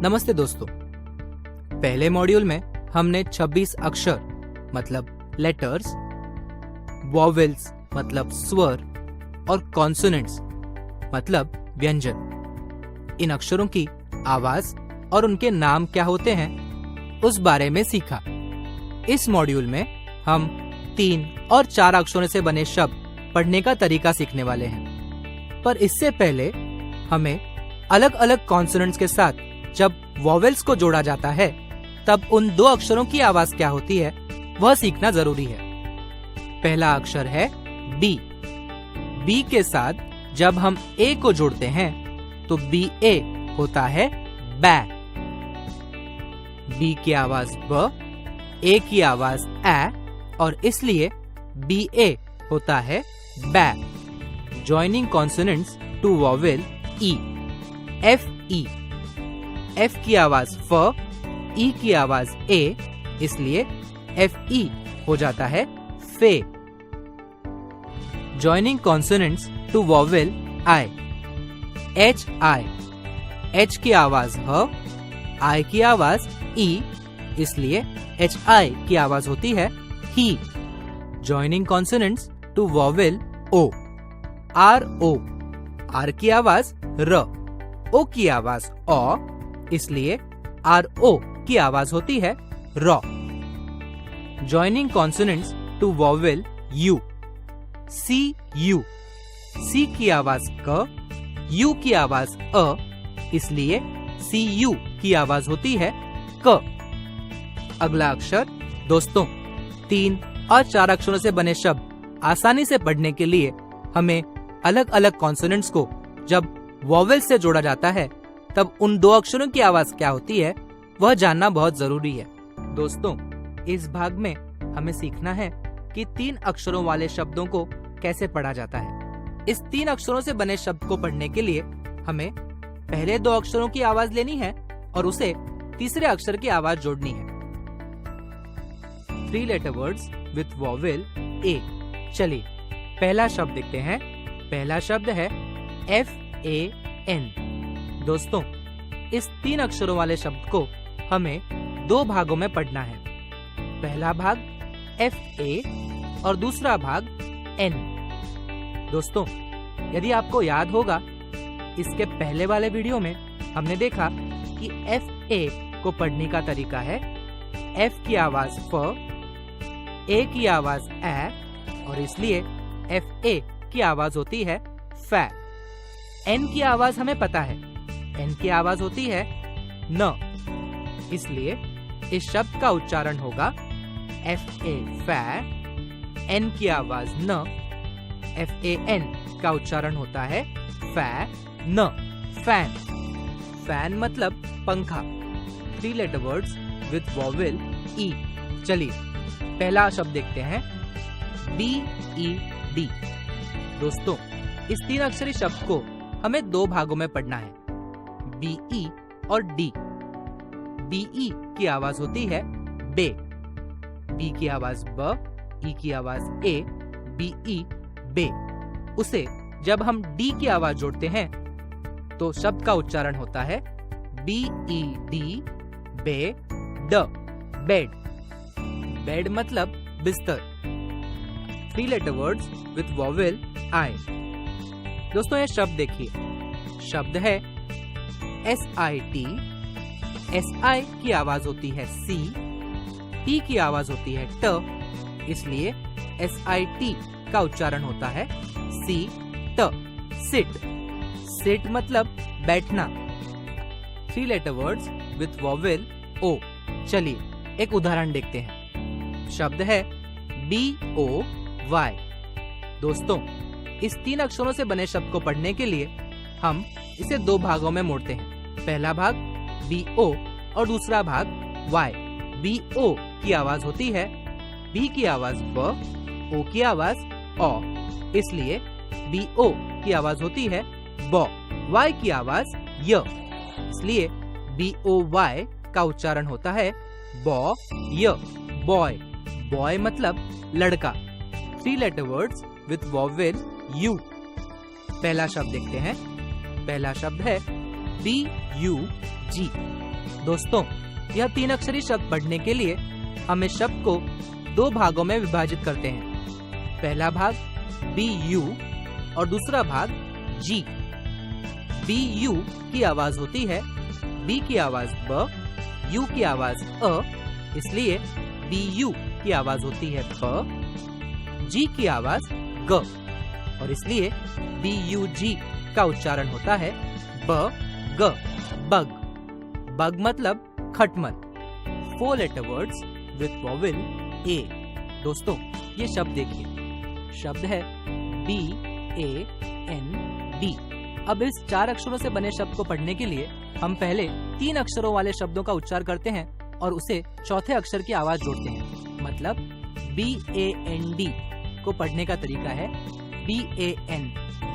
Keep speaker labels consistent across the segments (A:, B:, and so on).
A: नमस्ते दोस्तों। पहले मॉड्यूल में हमने 26 अक्षर मतलब लेटर्स, वॉवेल्स मतलब स्वर और कॉन्सोनेंट्स मतलब व्यंजन, इन अक्षरों की आवाज और उनके नाम क्या होते हैं उस बारे में सीखा। इस मॉड्यूल में हम 3 और 4 अक्षरों से बने शब्द पढ़ने का तरीका सीखने वाले हैं। पर इससे पहले हमें अलग अलग कॉन्सोनेंट्स के साथ जब वॉवेल्स को जोड़ा जाता है तब उन 2 अक्षरों की आवाज क्या होती है वह सीखना जरूरी है। पहला अक्षर है बी। बी के साथ जब हम ए को जोड़ते हैं तो बी ए होता है बै। बी की आवाज ब, ए की आवाज ए और इसलिए बी ए होता है बै। Joining consonants to vowel E. F E. F की आवाज फ, ई की आवाज ए, इसलिए एफ ई हो जाता है फे। Joining consonants to vowel I. H I. H की आवाज ह, आई की आवाज ई, इसलिए एच आई की आवाज होती है ही। Joining consonants to vowel O. R O. R की आवाज र, ओ की आवाज औ, इसलिए आर ओ की आवाज होती है रॉ। Joining consonants to vowel U. C U. C की आवाज क, यू की आवाज अ, इसलिए सी यू की आवाज होती है क। अगला अक्षर दोस्तों 3 और 4 अक्षरों से बने शब्द आसानी से पढ़ने के लिए हमें अलग अलग कॉन्सोनेंट्स को जब वॉवेल से जोड़ा जाता है तब उन 2 अक्षरों की आवाज क्या होती है वह जानना बहुत जरूरी है। दोस्तों इस भाग में हमें सीखना है कि 3 अक्षरों वाले शब्दों को कैसे पढ़ा जाता है। इस 3 अक्षरों से बने शब्द को पढ़ने के लिए हमें पहले 2 अक्षरों की आवाज लेनी है और उसे तीसरे अक्षर की आवाज जोड़नी है। 3 लेटर वर्ड्स विथ वॉवेल ए। चलिए पहला शब्द देखते हैं। पहला शब्द है FAN। दोस्तों इस 3 अक्षरों वाले शब्द को हमें 2 भागों में पढ़ना है। पहला भाग FA और दूसरा भाग N। दोस्तों यदि आपको याद होगा इसके पहले वाले वीडियो में हमने देखा कि FA को पढ़ने का तरीका है F की आवाज फ, A की आवाज ए और इसलिए FA की आवाज होती है फै। N की आवाज हमें पता है, N की आवाज होती है न, इसलिए इस शब्द का उच्चारण होगा FA फै। N की आवाज न, FAN का उच्चारण होता है फै न, फैन। फैन मतलब पंखा। 3 लेटर वर्ड्स विथ वॉवेल ई। चलिए पहला शब्द देखते हैं BED। दोस्तों इस 3 अक्षरी शब्द को हमें 2 भागों में पढ़ना है, BE और D। BE की आवाज होती है बे। B की आवाज ब, E की आवाज ए, BE बे। उसे जब हम D की आवाज जोड़ते हैं तो शब्द का उच्चारण होता है BED बे ड, बेड। बेड मतलब बिस्तर। 3 लेटर वर्ड्स विथ वॉवेल आई। दोस्तों ये शब्द देखिए। शब्द है SIT। SI की आवाज होती है C, T की आवाज होती है ट, इसलिए SIT का उच्चारण होता है C ट। सिट। सिट मतलब बैठना। 3 letter words with vowel O। चलिए एक उदाहरण देखते हैं। शब्द है BOY। दोस्तों इस 3 अक्षरों से बने शब्द को पढ़ने के लिए हम इसे 2 भागों में मोड़ते हैं। पहला भाग BO और दूसरा भाग Y। BO की आवाज होती है B की आवाज ब, O की आवाज औ, इसलिए BO की आवाज होती है बौ। Y की आवाज य, इसलिए BOY का उच्चारण होता है बौ य, बॉय। बॉय मतलब लड़का। 3 letter words with vowel U. पहला शब्द देखते हैं। पहला शब्द है BUG। दोस्तों, यह 3 अक्षरी शब्द पढ़ने के लिए हम इस शब्द को 2 भागों में विभाजित करते हैं। पहला भाग BU और दूसरा भाग G। BU की आवाज होती है B की आवाज ब, U की आवाज अ, इसलिए BU की आवाज होती है ब। G की आवाज ग और इसलिए BUG का उच्चारण होता है ब ग, बग। बग मतलब खटमल। 4 letter words with vowel A। दोस्तों, ये शब्द देखिए, शब्द है BAND। अब इस 4 अक्षरों से बने शब्द को पढ़ने के लिए हम पहले 3 अक्षरों वाले शब्दों का उच्चार करते हैं और उसे चौथे अक्षर की आवाज जोड़ते हैं। मतलब BAND को पढ़ने का तरीका है BAN,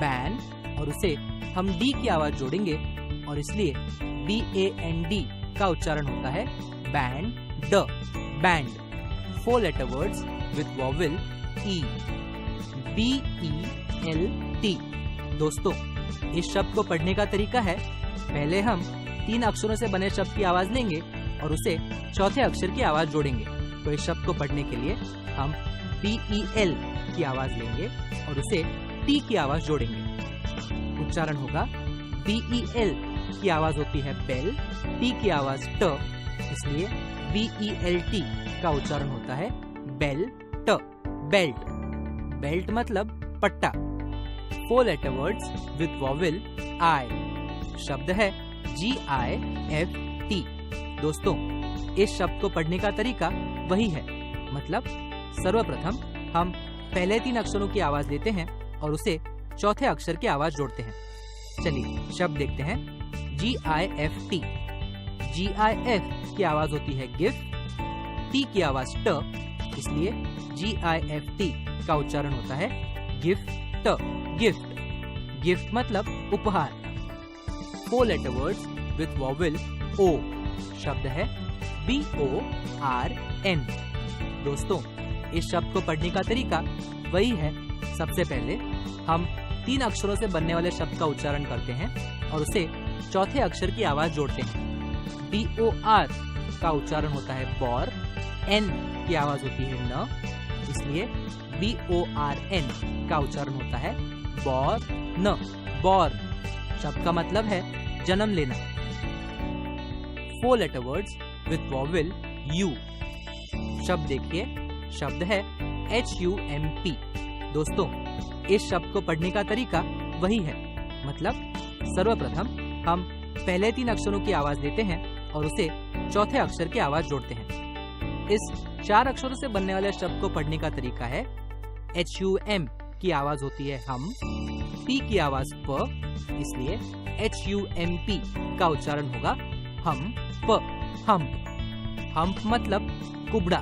A: बैन, और उसे हम D की आवाज जोड़ेंगे और इसलिए BAND का उच्चारण होता है band, band. 4 letter words with vowel E। BELT। दोस्तों, इस शब्द को पढ़ने का तरीका है, पहले हम 3 अक्षरों से बने शब्द की आवाज लेंगे और उसे चौथे अक्षर की आवाज जोड़ेंगे। तो इस शब्द को पढ़ने के लिए हम BEL की आवाज लेंगे और उसे T की आवाज जोड़ेंगे। उच्चारण होगा BEL की आवाज होती है बेल, T की आवाज ट, इसलिए BELT का उच्चारण होता है बेल ट, बेल्ट। बेल्ट मतलब पट्टा। 4 letter words with vowel I। शब्द है GIFT। दोस्तों, इस शब्द को पढ़ने का तरीका वही है। मतलब सर्वप्रथम हम पहले 3 अक्षरों की आवाज लेते हैं और उसे चौथे अक्षर की आवाज जोड़ते हैं। चलिए शब्द देखते हैं। GIFT। GIF की आवाज होती है गिफ्ट, T की आवाज ट, इसलिए GIFT का उच्चारण होता है गिफ्ट, गिफ्ट। गिफ्ट मतलब उपहार। 4 letter words with vowel O। शब्द है BORN। दोस्तों, इस शब्द को पढ़ने का तरीका वही है। सबसे पहले हम 3 अक्षरों से बनने वाले शब्द का उच्चारण करते हैं और उसे चौथे अक्षर की आवाज जोड़ते हैं। BOR का उच्चारण होता है बॉर, N की आवाज होती है न, इसलिए BORN का उच्चारण होता है बॉर न, बॉर्न। शब्द का मतलब है जन्म लेना। 4 letter words with vowel U। शब्द देखिए, शब्द है HUMP। दोस्तों, इस शब्द को पढ़ने का तरीका वही है। मतलब सर्वप्रथम हम पहले 3 अक्षरों की आवाज लेते हैं और उसे चौथे अक्षर की आवाज जोड़ते हैं। इस 4 अक्षरों से बनने वाले शब्द को पढ़ने का तरीका है HUM की आवाज होती है हम, P की आवाज प, इसलिए HUMP का उच्चारण होगा हम प, हम्प। हम्प मतलब कुबड़ा।